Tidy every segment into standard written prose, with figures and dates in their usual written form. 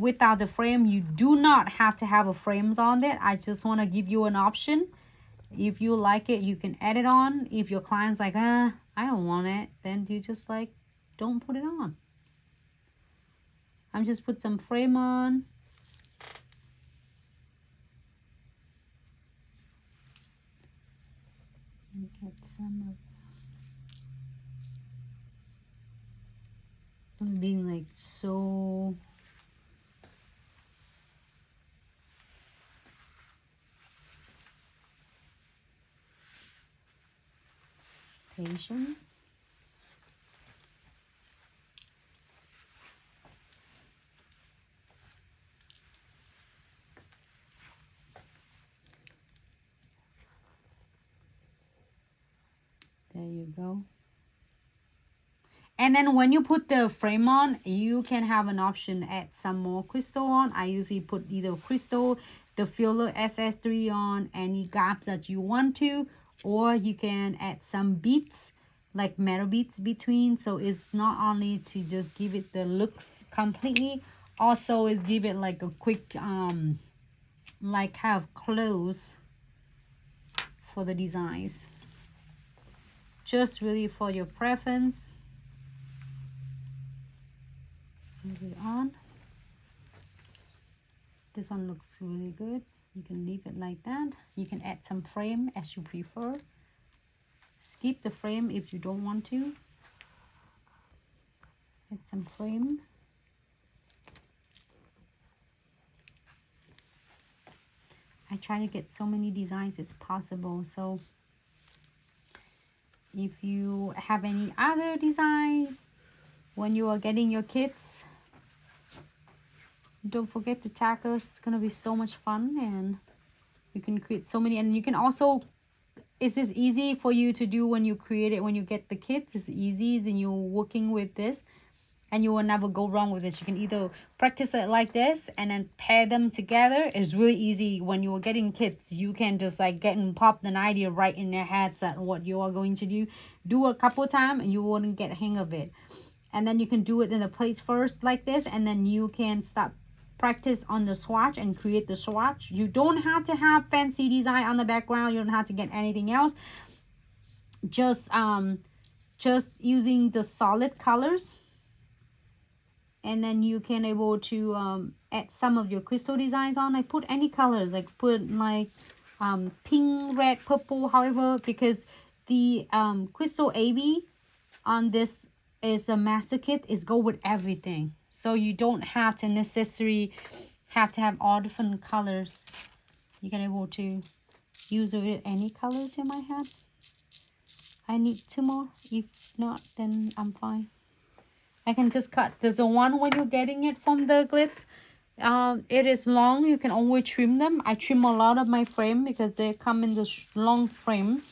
without the frame. You do not have to have a frames on it. I just want to give you an option. If you like it, you can add it on. If your client's like, I don't want it, then you just like, don't put it on. I'm just put some frame on. Get some of, I'm being like so patient. There you go. And then when you put the frame on, you can have an option, add some more crystal on. I usually put either crystal, the filler SS3 on, any gaps that you want to, or you can add some beads, like metal beads between. So it's not only to just give it the looks completely, also is give it like a quick, like have close for the designs. Just really for your preference. Move it on. This one looks really good. You can leave it like that. You can add some frame as you prefer. Skip the frame if you don't want to. Add some frame. I try to get so many designs as possible. So if you have any other design when you are getting your kits, don't forget to tag us. It's gonna be so much fun, and you can create so many. And you can also, it's just easy for you to do when you create it, when you get the kits. It's easy, then you're working with this and you will never go wrong with this. You can either practice it like this and then pair them together. It's really easy when you are getting kits. You can just like get and pop an idea right in their heads that what you are going to do. Do a couple times and you wouldn't get a hang of it. And then you can do it in the plates first like this, and then you can start practice on the swatch and create the swatch. You don't have to have fancy design on the background. You don't have to get anything else. Just using the solid colors. And then you can able to add some of your crystal designs on. I put any colors, like put like pink, red, purple, however, because the crystal AB on this is a master kit, is go with everything. So you don't have to necessarily have to have all different colors. You can able to use it with any colors you might have. I need 2 more. If not, then I'm fine. I can just cut. There's the one when you're getting it from the Glitz. It is long. You can always trim them. I trim a lot of my frame because they come in the long frame.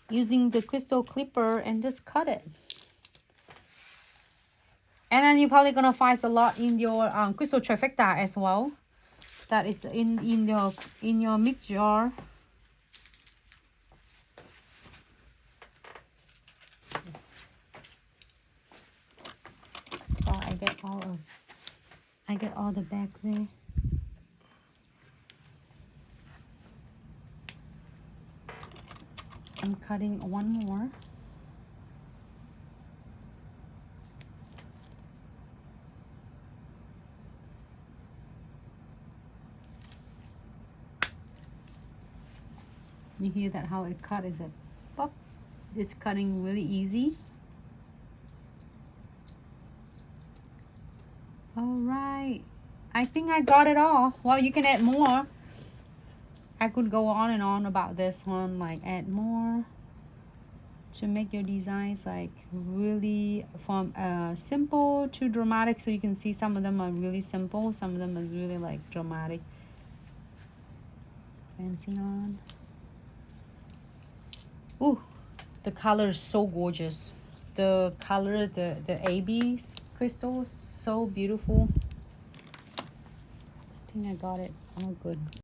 Using the crystal clipper and just cut it. And then you're probably gonna find a lot in your crystal trifecta as well. That is in your mix jar. So I get all the back there. I'm cutting one more. You hear that how it cut is a pop. It's cutting really easy. All right, I think I got it all. Well, you can add more. I could go on and on about this one, like add more to make your designs like really from simple to dramatic. So you can see some of them are really simple, some of them is really like dramatic. Fancy on. Ooh, the color is so gorgeous. The color, the AB crystal, so beautiful. I think I got it all good.